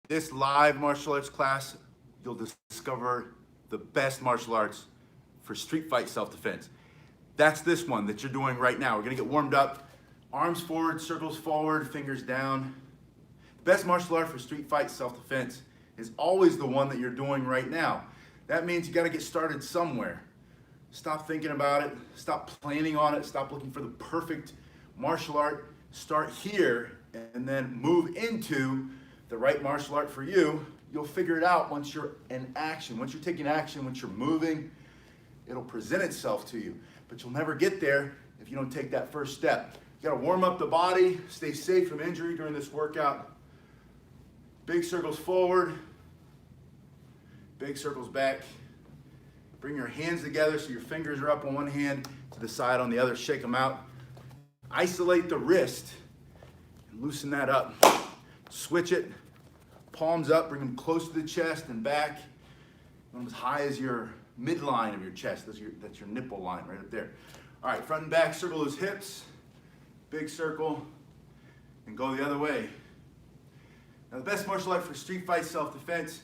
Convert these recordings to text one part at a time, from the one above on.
this live martial arts class, you'll discover the best martial arts for street fight self-defense. That's this one that you're doing right now. We're gonna get warmed up. Arms forward, circles forward, fingers down. The best martial art for street fight self-defense is always the one that you're doing right now. That means you gotta get started somewhere. Stop thinking about it, stop planning on it, stop looking for the perfect martial art. Start here and then move into the right martial art for you. You'll figure it out once you're in action. Once you're taking action, once you're moving, it'll present itself to you. But you'll never get there if you don't take that first step. You gotta warm up the body, stay safe from injury during this workout. Big circles forward, big circles back. Bring your hands together so your fingers are up on one hand, to the side on the other, shake them out. Isolate the wrist and loosen that up. Switch it, palms up, bring them close to the chest and back. As high as your midline of your chest, that's your nipple line right up there. All right, front and back, circle those hips, big circle, and go the other way. Now the best martial art for street fight self-defense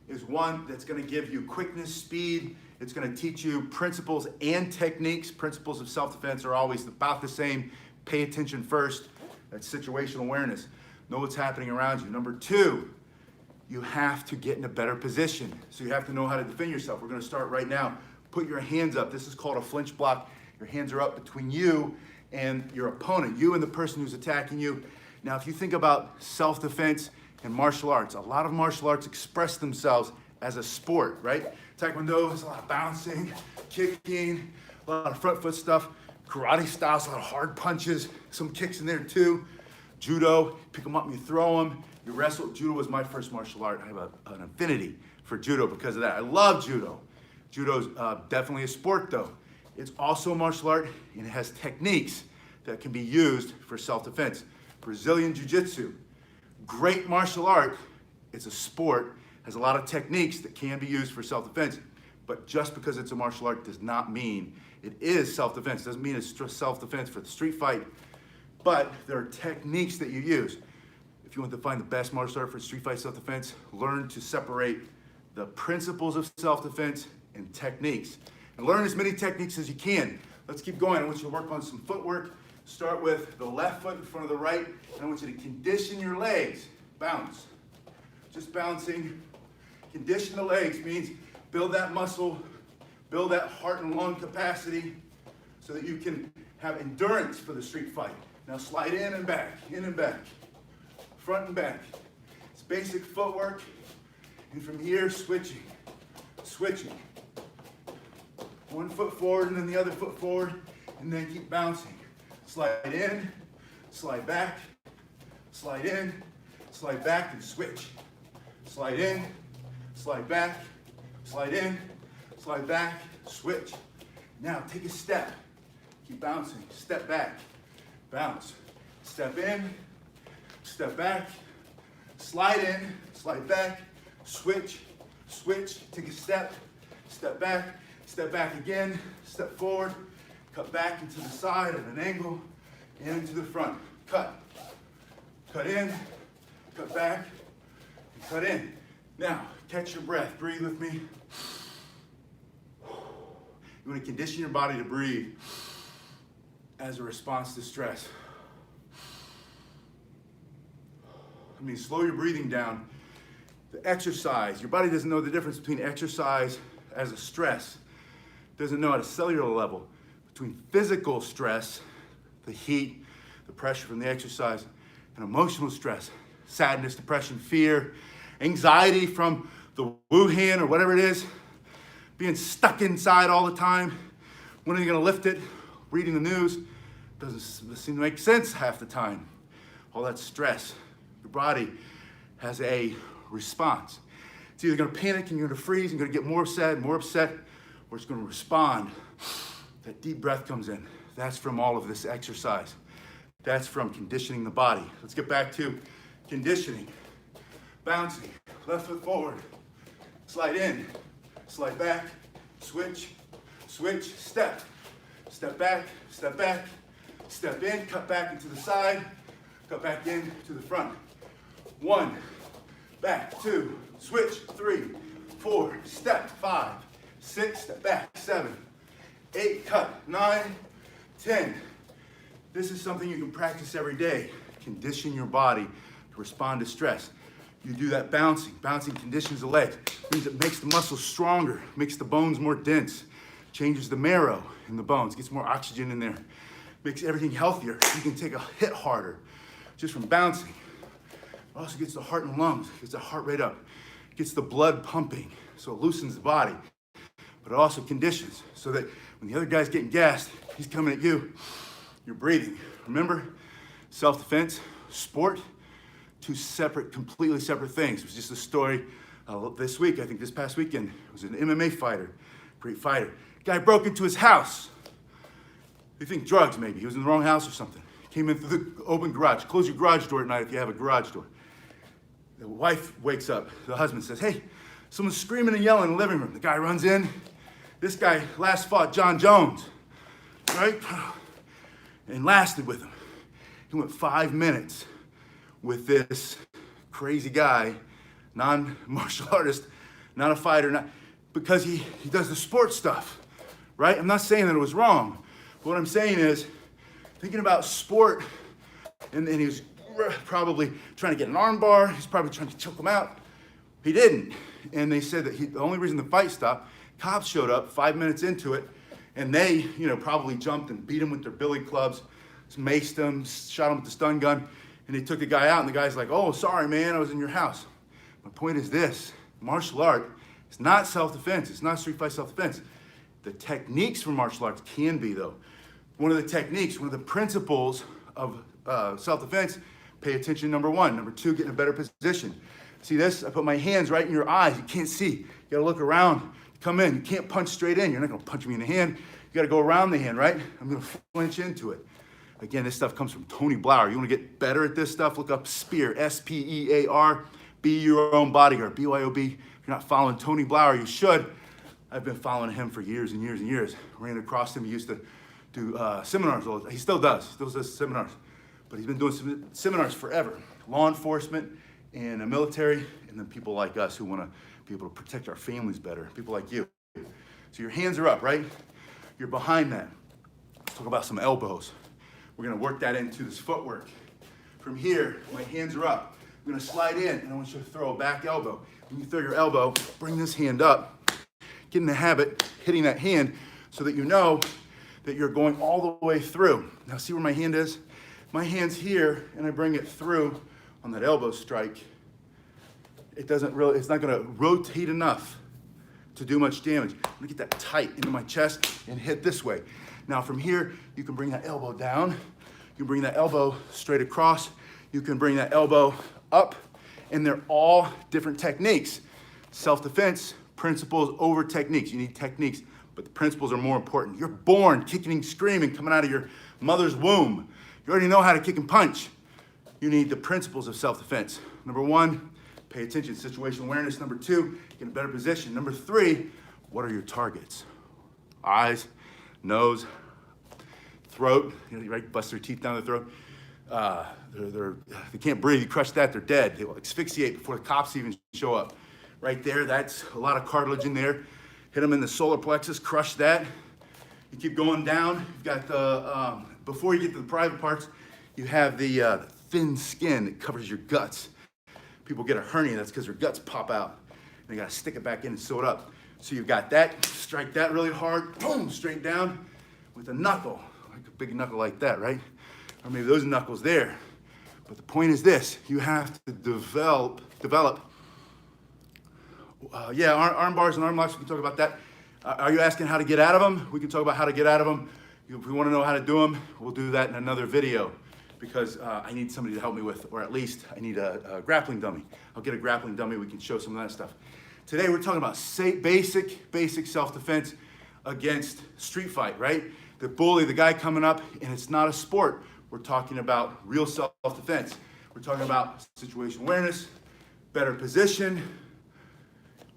is one that's gonna give you quickness, speed. It's gonna teach you principles and techniques. Principles of self-defense are always about the same. Pay attention first. That's situational awareness. Know what's happening around you. Number two, you have to get in a better position. So you have to know how to defend yourself. We're gonna start right now. Put your hands up. This is called a flinch block. Your hands are up between you and your opponent, you and the person who's attacking you. Now, if you think about self-defense and martial arts, a lot of martial arts express themselves as a sport, right? Taekwondo is a lot of bouncing, kicking, a lot of front foot stuff. Karate style, a lot of hard punches, some kicks in there too. Judo, pick them up and you throw them. You wrestle. Judo was my first martial art. I have an affinity for judo because of that. I love judo. Judo's definitely a sport though. It's also a martial art and it has techniques that can be used for self-defense. Brazilian Jiu-Jitsu, great martial art. It's a sport, has a lot of techniques that can be used for self-defense. But just because it's a martial art does not mean it is self-defense. Doesn't mean it's self-defense for the street fight, but there are techniques that you use. If you want to find the best martial art for street fight self-defense, learn to separate the principles of self-defense and techniques. And learn as many techniques as you can. Let's keep going. I want you to work on some footwork. Start with the left foot in front of the right, and I want you to condition your legs. Bounce. Just bouncing. Condition the legs means build that muscle, build that heart and lung capacity so that you can have endurance for the street fight. Now slide in and back, front and back. It's basic footwork, and from here, switching. One foot forward and then the other foot forward, and then keep bouncing. Slide in, slide back, slide in, slide back, and switch. Slide in, slide back, slide in, slide back, switch. Now take a step. Keep bouncing. Step back, bounce. Step in, step back, slide in, slide back, switch, take a step back again, step forward, cut back into the side at an angle, and into the front. Cut in, cut back, and cut in. Now, catch your breath, breathe with me. You want to condition your body to breathe as a response to stress. I mean, slow your breathing down. The exercise, your body doesn't know the difference between exercise as a stress. Doesn't know at a cellular level between physical stress, the heat, the pressure from the exercise, and emotional stress, sadness, depression, fear, anxiety from the Wuhan or whatever it is, being stuck inside all the time. When are you gonna lift it? Reading the news doesn't seem to make sense half the time. All that stress. Your body has a response. It's either gonna panic and you're gonna freeze and you're gonna get more upset, or it's gonna respond. That deep breath comes in. That's from all of this exercise. That's from conditioning the body. Let's get back to conditioning. Bouncing, left foot forward, slide in, slide back, switch, step back, step in, cut back into the side, cut back in to the front. One, back, 2, switch, 3, 4, step, 5, 6, step back, 7, 8, cut, 9, 10. This is something you can practice every day. Condition your body to respond to stress. You do that bouncing. Bouncing conditions the legs. Means it makes the muscles stronger, makes the bones more dense, changes the marrow in the bones, gets more oxygen in there, makes everything healthier. You can take a hit harder just from bouncing. It also gets the heart and lungs, gets the heart rate up, gets the blood pumping, so it loosens the body. But it also conditions so that when the other guy's getting gassed, he's coming at you, you're breathing. Remember, self-defense, sport, two separate, completely separate things. It was just a story this week, I think this past weekend. It was an MMA fighter, great fighter. Guy broke into his house. You think drugs maybe, he was in the wrong house or something. Came in through the open garage. Close your garage door at night if you have a garage door. The wife wakes up, the husband says, hey, someone's screaming and yelling in the living room. The guy runs in. This guy last fought John Jones, right? And lasted with him. He went 5 minutes with this crazy guy, non-martial artist, not a fighter, because he does the sports stuff, right? I'm not saying that it was wrong, but what I'm saying is, thinking about sport, and he was probably trying to get an arm bar, he's probably trying to choke him out. He didn't, and they said that the only reason the fight stopped, cops showed up 5 minutes into it, and they, probably jumped and beat him with their billy clubs, maced him, shot him with the stun gun, and they took the guy out, and the guy's like, oh, sorry, man, I was in your house. My point is this, martial art is not self-defense. It's not street fight self-defense. The techniques for martial arts can be, though. One of the techniques, one of the principles of self-defense, pay attention, number 1. Number 2, get in a better position. See this? I put my hands right in your eyes. You can't see. You gotta look around. Come in. You can't punch straight in. You're not gonna punch me in the hand. You gotta go around the hand, right? I'm gonna flinch into it. Again, this stuff comes from Tony Blauer. You wanna get better at this stuff? Look up SPEAR, S-P-E-A-R, be your own bodyguard, B-Y-O-B. If you're not following Tony Blauer, you should. I've been following him for years and years and years. Ran across him. He used to do seminars. He still does. He still does seminars. But he's been doing seminars forever. Law enforcement and the military, and then people like us who want to be able to protect our families better. People like you. So your hands are up, right? You're behind that. Let's talk about some elbows. We're going to work that into this footwork. From here, my hands are up. I'm going to slide in, and I want you to throw a back elbow. When you throw your elbow, bring this hand up. Get in the habit hitting that hand so that you know that you're going all the way through. Now see where my hand is? My hand's here, and I bring it through on that elbow strike. It's not gonna rotate enough to do much damage. I'm gonna get that tight into my chest and hit this way. Now from here, you can bring that elbow down. You can bring that elbow straight across. You can bring that elbow up, and they're all different techniques. Self-defense, principles over techniques. You need techniques, but the principles are more important. You're born kicking and screaming, coming out of your mother's womb. You already know how to kick and punch. You need the principles of self-defense. Number 1, pay attention, situational awareness. Number 2, get in a better position. Number 3, what are your targets? Eyes, nose, throat, right? Bust their teeth down the throat. They can't breathe, you crush that, they're dead. They will asphyxiate before the cops even show up. Right there, that's a lot of cartilage in there. Hit them in the solar plexus, crush that. You keep going down, you've got the, before you get to the private parts, you have the thin skin that covers your guts. People get a hernia, that's because their guts pop out. And they gotta stick it back in and sew it up. So you've got that, strike that really hard, boom, straight down with a knuckle, like a big knuckle like that, right? Or maybe those knuckles there. But the point is this, you have to develop arm bars and arm locks, we can talk about that. Are you asking how to get out of them? We can talk about how to get out of them. If we want to know how to do them, we'll do that in another video because I need somebody to help me with, or at least I need a grappling dummy. I'll get a grappling dummy, we can show some of that stuff. Today we're talking about basic self-defense against street fight, right? The bully, the guy coming up, and it's not a sport. We're talking about real self-defense. We're talking about situational awareness, better position.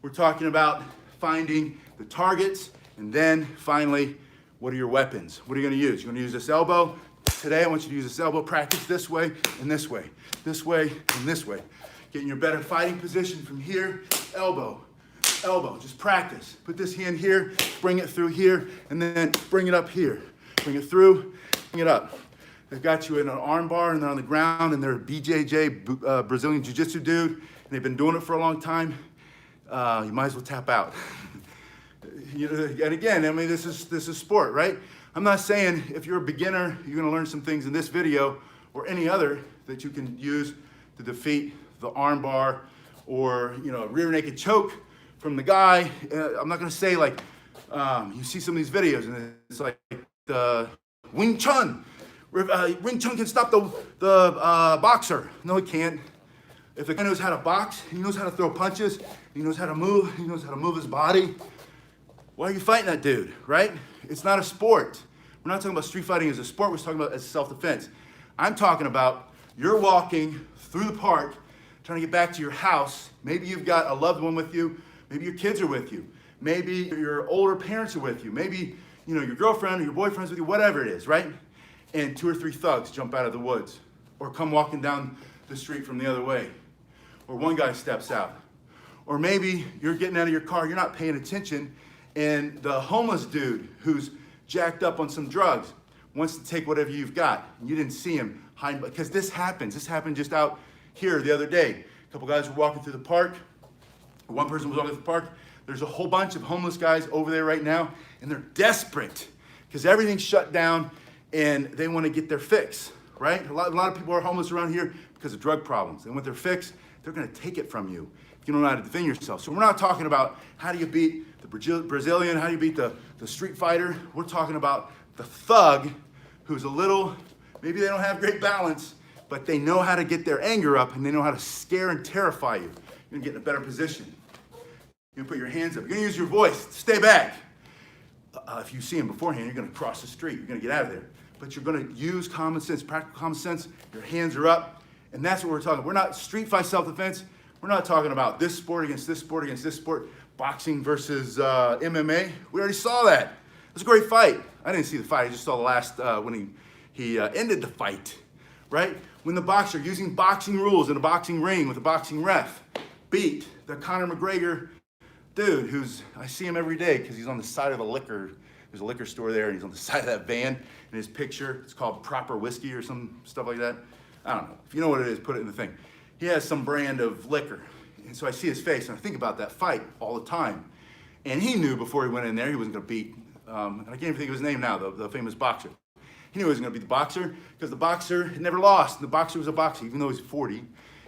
We're talking about finding the targets, and then finally, what are your weapons? What are you gonna use? You're gonna use this elbow. Today, I want you to use this elbow. Practice this way and this way, this way and this way. Get in your better fighting position from here, elbow, elbow, just practice. Put this hand here, bring it through here, and then bring it up here. Bring it through, bring it up. They've got you in an arm bar and they're on the ground and they're a BJJ, Brazilian Jiu-Jitsu dude, and they've been doing it for a long time. You might as well tap out. And again, I mean, this is sport, right? I'm not saying if you're a beginner, you're gonna learn some things in this video or any other that you can use to defeat the arm bar or, you know, rear naked choke from the guy. I'm not gonna say like, you see some of these videos and it's like Wing Chun. Wing Chun can stop the boxer. No, he can't. If the guy knows how to box, he knows how to throw punches, he knows how to move, he knows how to move his body. Why are you fighting that dude, right? It's not a sport. We're not talking about street fighting as a sport, we're talking about as self-defense. I'm talking about you're walking through the park, trying to get back to your house. Maybe you've got a loved one with you, maybe your kids are with you, maybe your older parents are with you, maybe you know your girlfriend or your boyfriend's with you, whatever it is, right? And 2 or 3 thugs jump out of the woods or come walking down the street from the other way. Or one guy steps out. Or maybe you're getting out of your car, you're not paying attention, and the homeless dude who's jacked up on some drugs wants to take whatever you've got. And you didn't see him hide, because this happens. This happened just out here the other day. A couple guys were walking through the park. One person was walking through the park. There's a whole bunch of homeless guys over there right now, and they're desperate because everything's shut down and they want to get their fix, right? A lot of people are homeless around here because of drug problems. And with their fix, they're going to take it from you if you don't know how to defend yourself. So we're not talking about how do you beat the Brazilian, how do you beat the street fighter. We're talking about the thug who's a little, maybe they don't have great balance, but they know how to get their anger up and they know how to scare and terrify you. You're going to get in a better position. You're going to put your hands up. You're going to use your voice. Stay back. If you see him beforehand, you're going to cross the street. You're going to get out of there. But you're going to use common sense, practical common sense. Your hands are up. And that's what we're talking about. We're not street fight self-defense. We're not talking about this sport against this sport against this sport, boxing versus MMA. We already saw that. It was a great fight. I didn't see the fight. I just saw the last, when he ended the fight, right? When the boxer, using boxing rules in a boxing ring with a boxing ref, beat the Conor McGregor dude who's, I see him every day because he's on the side of a liquor. There's a liquor store there and he's on the side of that van and his picture, it's called Proper Whiskey or some stuff like that. I don't know. If you know what it is, put it in the thing. He has some brand of liquor. And so I see his face and I think about that fight all the time. And he knew before he went in there he wasn't going to beat, and I can't even think of his name now, the famous boxer. He knew he wasn't going to beat the boxer because the boxer had never lost. The boxer was a boxer, even though he's 40.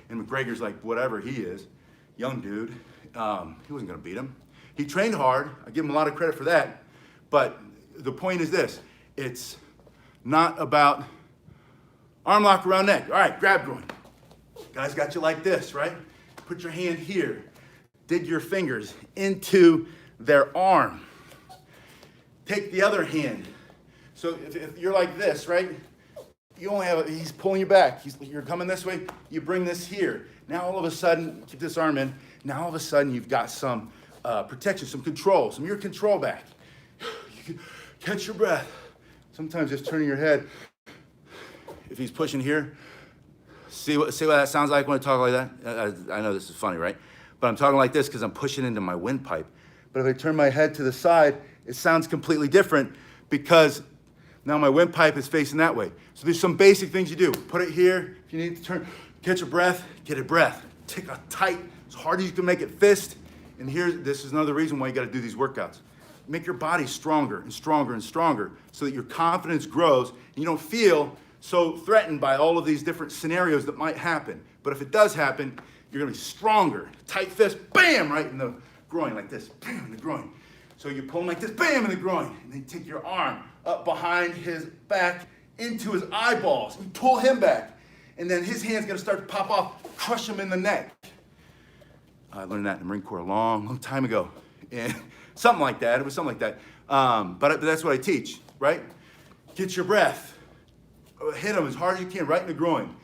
And McGregor's like whatever he is, young dude. He wasn't going to beat him. He trained hard. I give him a lot of credit for that. But the point is this. It's not about arm lock around neck. All right, grab groin. Guys got you like this, right? Put your hand here. Dig your fingers into their arm. Take the other hand. So if you're like this, right? You only have, he's pulling you back. You're coming this way. You bring this here. Now all of a sudden, keep this arm in. Now all of a sudden you've got some protection, some control, some of your control back. You can catch your breath. Sometimes just turning your head. If he's pushing here, see what that sounds like when I talk like that? I know this is funny, right? But I'm talking like this because I'm pushing into my windpipe. But if I turn my head to the side, it sounds completely different because now my windpipe is facing that way. So there's some basic things you do. Put it here. If you need to turn, catch a breath, get a breath. Take a tight, as hard as you can make it fist. And this is another reason why you got to do these workouts. Make your body stronger and stronger and stronger so that your confidence grows and you don't feel so threatened by all of these different scenarios that might happen. But if it does happen, you're going to be stronger. Tight fist, bam, right in the groin like this, bam, in the groin. So you pull him like this, bam, in the groin. And then take your arm up behind his back into his eyeballs and pull him back. And then his hand's going to start to pop off, crush him in the neck. I learned that in the Marine Corps a long, long time ago. And something like that. It was something like that. But that's what I teach, right? Get your breath. Hit him as hard as you can, right in the groin.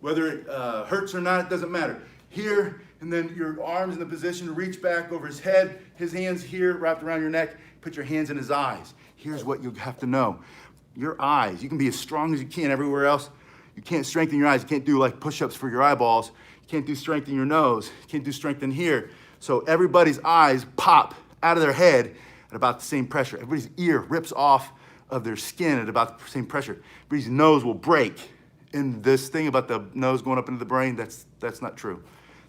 Whether it hurts or not, it doesn't matter. Here, and then your arms in the position to reach back over his head. His hands here, wrapped around your neck. Put your hands in his eyes. Here's what you have to know. Your eyes, you can be as strong as you can everywhere else. You can't strengthen your eyes. You can't do like push-ups for your eyeballs. Can't do strength in your nose. Can't do strength in here. So everybody's eyes pop out of their head at about the same pressure. Everybody's ear rips off of their skin at about the same pressure. Everybody's nose will break. And this thing about the nose going up into the brain, that's not true.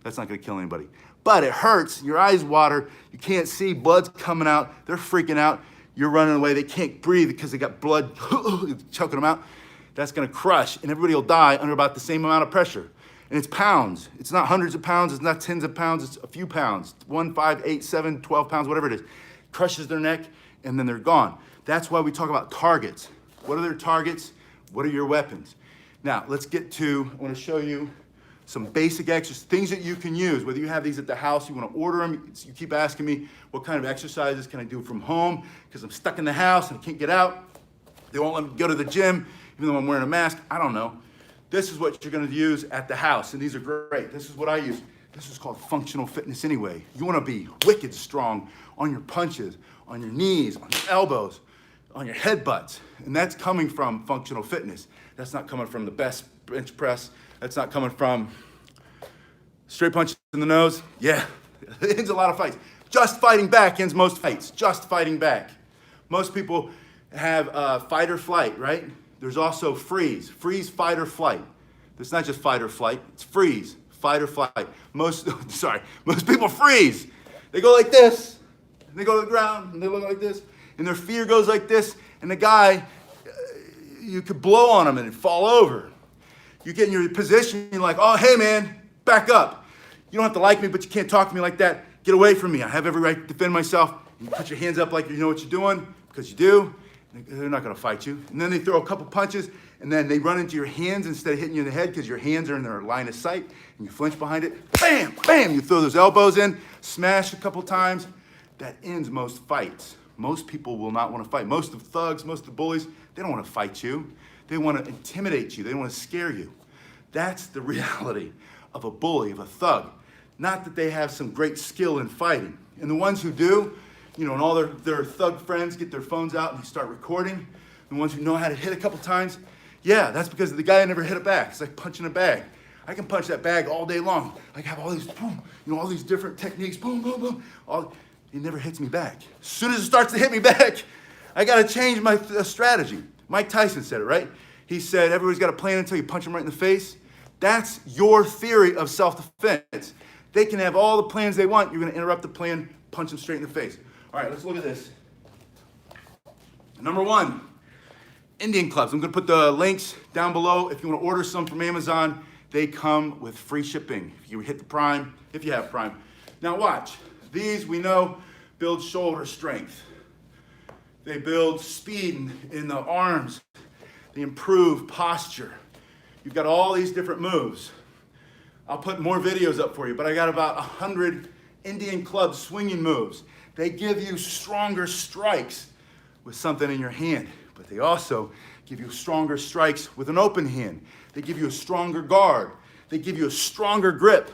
That's not gonna kill anybody. But it hurts, your eyes water, you can't see, blood's coming out, they're freaking out, you're running away, they can't breathe because they got blood choking them out. That's gonna crush, and everybody will die under about the same amount of pressure. And it's pounds. It's not hundreds of pounds, it's not tens of pounds, it's a few pounds. 1, 5, 8, 7, 12 pounds, whatever it is. Crushes their neck, and then they're gone. That's why we talk about targets. What are their targets? What are your weapons? Now, let's get to, I wanna show you some basic exercises, things that you can use, whether you have these at the house, you wanna order them, you keep asking me, what kind of exercises can I do from home? Because I'm stuck in the house and I can't get out. They won't let me go to the gym, even though I'm wearing a mask, I don't know. This is what you're gonna use at the house, and these are great. This is what I use. This is called functional fitness anyway. You wanna be wicked strong on your punches, on your knees, on your elbows, on your headbutts, and that's coming from functional fitness. That's not coming from the best bench press. That's not coming from straight punches in the nose. Yeah, it ends a lot of fights. Just fighting back ends most fights. Just fighting back. Most people have fight or flight, right? There's also freeze. Freeze, fight, or flight. It's not just fight or flight. It's freeze, fight, or flight. Most people freeze. They go like this. And they go to the ground, and they look like this. And their fear goes like this. And the guy, you could blow on him and it'd fall over. You get in your position, you're like, oh, hey, man, back up. You don't have to like me, but you can't talk to me like that. Get away from me. I have every right to defend myself. And you put your hands up like you know what you're doing, because you do. They're not gonna fight you. And then they throw a couple punches, and then they run into your hands instead of hitting you in the head because your hands are in their line of sight, and you flinch behind it. Bam, bam, you throw those elbows in, smash a couple times. That ends most fights. Most people will not wanna fight. Most of the thugs, most of the bullies, they don't wanna fight you. They wanna intimidate you. They wanna scare you. That's the reality of a bully, of a thug. Not that they have some great skill in fighting. And the ones who do, you know, and all their thug friends get their phones out and they start recording. The ones who know how to hit a couple times, yeah, that's because the guy never hit a bag. It's like punching a bag. I can punch that bag all day long. I have all these, boom, you know, all these different techniques, boom, boom, boom. It never hits me back. As soon as it starts to hit me back, I gotta change my strategy. Mike Tyson said it, right? He said, everybody's got a plan until you punch them right in the face. That's your theory of self-defense. They can have all the plans they want. You're gonna interrupt the plan, punch them straight in the face. All right, let's look at this. Number 1, Indian clubs. I'm gonna put the links down below. If you wanna order some from Amazon, they come with free shipping. If you hit the Prime, if you have Prime. Now watch, these we know build shoulder strength. They build speed in the arms. They improve posture. You've got all these different moves. I'll put more videos up for you, but I got about 100 Indian club swinging moves. They give you stronger strikes with something in your hand, but they also give you stronger strikes with an open hand. They give you a stronger guard. They give you a stronger grip.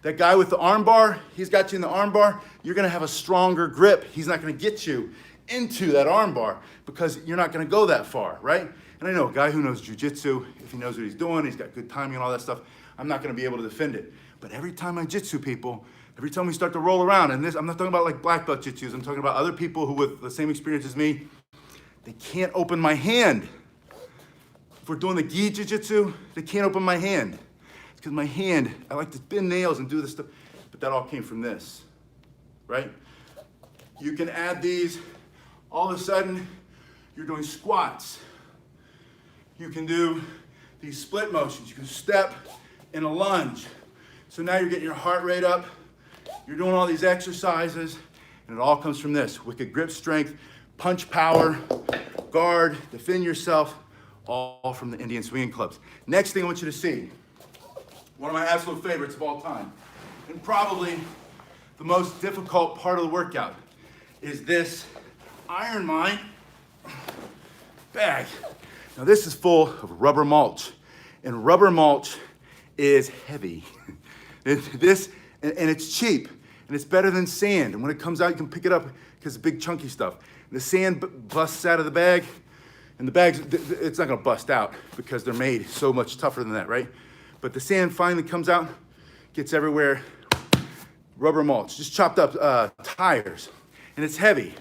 That guy with the arm bar, he's got you in the arm bar, you're gonna have a stronger grip. He's not gonna get you into that arm bar because you're not gonna go that far, right? And I know a guy who knows jujitsu, if he knows what he's doing, he's got good timing and all that stuff, I'm not gonna be able to defend it. But every time I jitsu people, every time we start to roll around, and this, I'm not talking about like black belt jitsus, I'm talking about other people who with the same experience as me, they can't open my hand. If we're doing the gi jiu-jitsu, they can't open my hand. It's because my hand, I like to bend nails and do this stuff, but that all came from this, right? You can add these, all of a sudden, you're doing squats. You can do these split motions. You can step in a lunge. So now you're getting your heart rate up. You're doing all these exercises, and it all comes from this. Wicked grip strength, punch power, guard, defend yourself, all from the Indian swinging clubs. Next thing I want you to see, one of my absolute favorites of all time, and probably the most difficult part of the workout, is this Iron Mine bag. Now this is full of rubber mulch, and rubber mulch is heavy. And it's cheap, and it's better than sand. And when it comes out, you can pick it up because it's big chunky stuff. And the sand busts out of the bag, and the bags, it's not gonna bust out because they're made so much tougher than that, right? But the sand finally comes out. gets everywhere. Rubber mulch, just chopped up tires, and it's heavy.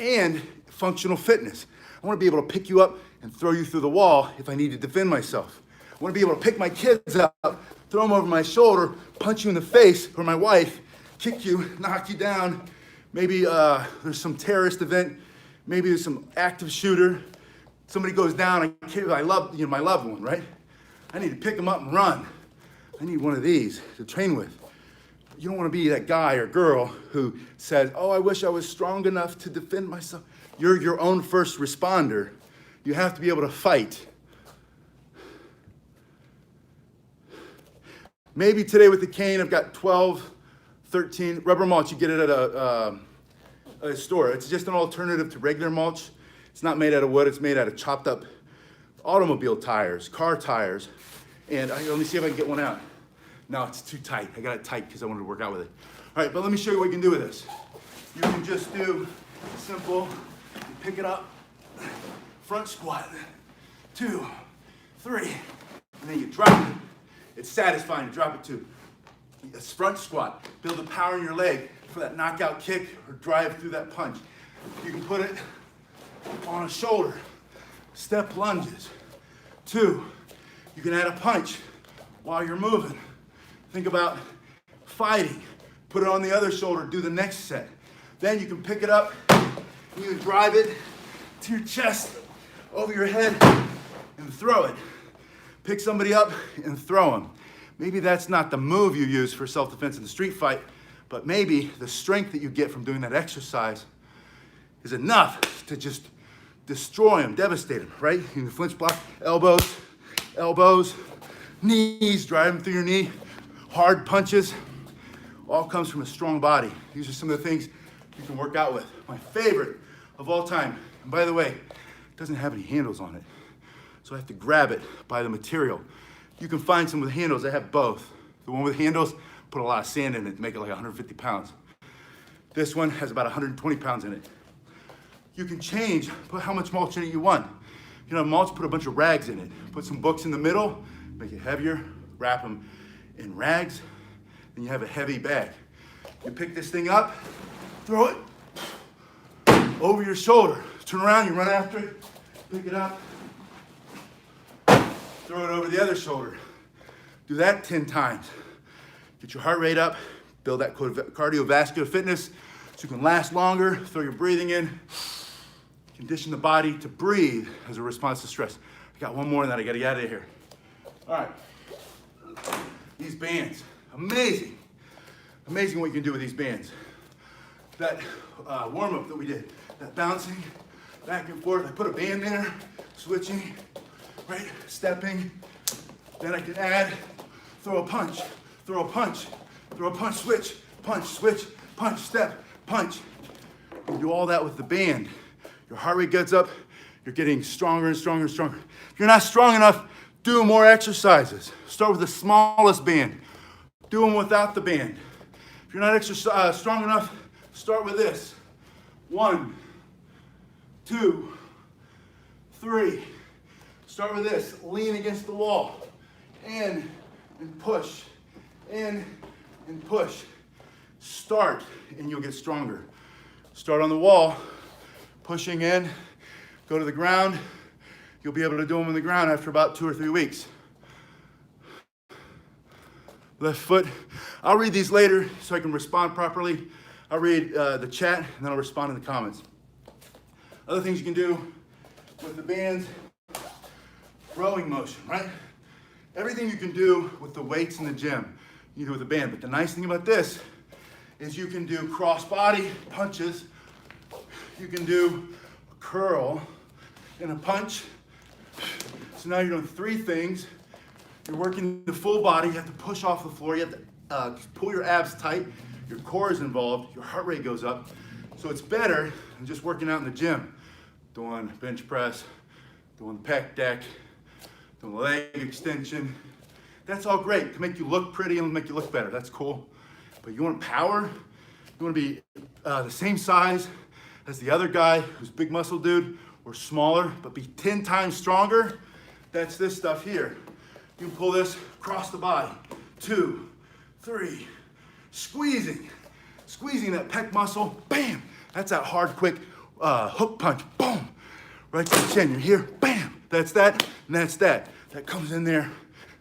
And functional fitness. I want to be able to pick you up and throw you through the wall if I need to defend myself. I want to be able to pick my kids up, throw them over my shoulder, punch you in the face, or my wife, kick you, knock you down. Maybe there's some terrorist event. Maybe there's some active shooter. Somebody goes down. I love my loved one, right? I need to pick them up and run. I need one of these to train with. You don't want to be that guy or girl who says, oh, I wish I was strong enough to defend myself. You're your own first responder. You have to be able to fight. Maybe today with the cane, I've got 12, 13 rubber mulch. You get it at a store. It's just an alternative to regular mulch. It's not made out of wood. It's made out of chopped up automobile tires, car tires. And let me see if I can get one out. No, it's too tight. I got it tight because I wanted to work out with it. All right, but let me show you what you can do with this. You can just do simple, you pick it up, front squat, 2, 3, and then you drop it. It's satisfying to drop it too. A front squat, build the power in your leg for that knockout kick or drive through that punch. You can put it on a shoulder, step lunges. 2, you can add a punch while you're moving. Think about fighting. Put it on the other shoulder, do the next set. Then you can pick it up, you can drive it to your chest, over your head, and throw it. Pick somebody up and throw them. Maybe that's not the move you use for self-defense in the street fight, but maybe the strength that you get from doing that exercise is enough to just destroy them, devastate them, right? You can flinch block, elbows, knees, drive them through your knee. Hard punches, all comes from a strong body. These are some of the things you can work out with. My favorite of all time, and by the way, it doesn't have any handles on it, so I have to grab it by the material. You can find some with handles. I have both. The one with handles, put a lot of sand in it to make it like 150 pounds. This one has about 120 pounds in it. You can change, put how much mulch in it you want. You know, mulch, put a bunch of rags in it. Put some books in the middle, make it heavier, wrap them in rags, and you have a heavy bag. You pick this thing up, throw it over your shoulder. Turn around, you run after it, pick it up, throw it over the other shoulder. Do that 10 times. Get your heart rate up, build that cardiovascular fitness so you can last longer, throw your breathing in, condition the body to breathe as a response to stress. I got one more and then I gotta get out of here. All right. These bands, amazing. Amazing what you can do with these bands. That warm-up that we did, that bouncing back and forth. I put a band there, switching, right, stepping. Then I can add, throw a punch, switch, punch, step, punch. You do all that with the band. Your heart rate gets up, you're getting stronger and stronger and stronger. If you're not strong enough, do more exercises. Start with the smallest band. Do them without the band. If you're not strong enough, start with this. 1, 2, 3. Start with this. Lean against the wall. In and push. In and push. Start and you'll get stronger. Start on the wall, pushing in, go to the ground. You'll be able to do them on the ground after about 2 or 3 weeks. Left foot. I'll read these later so I can respond properly. I'll read the chat and then I'll respond in the comments. Other things you can do with the bands, rowing motion, right? Everything you can do with the weights in the gym, you do with the band. But the nice thing about this is you can do cross body punches. You can do a curl and a punch. So now you're doing 3 things. You're working the full body. You have to push off the floor. You have to pull your abs tight. Your core is involved. Your heart rate goes up. So it's better than just working out in the gym. Doing bench press, doing pec deck, doing leg extension. That's all great to make you look pretty and make you look better. That's cool. But you want power? You want to be the same size as the other guy who's big muscle dude or smaller, but be 10 times stronger? That's this stuff here. You can pull this across the body. 2, 3. Squeezing that pec muscle, bam. That's that hard, quick hook punch, boom. Right to the chin, you're here, bam. That's that, and that's that. That comes in there,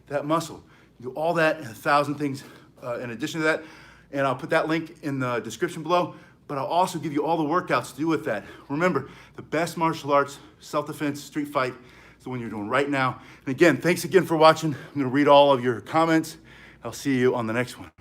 that muscle. You do all that and 1,000 things in addition to that. And I'll put that link in the description below, but I'll also give you all the workouts to do with that. Remember, the best martial arts, self-defense, street fight, is the one you're doing right now. And again, thanks again for watching. I'm gonna read all of your comments. I'll see you on the next one.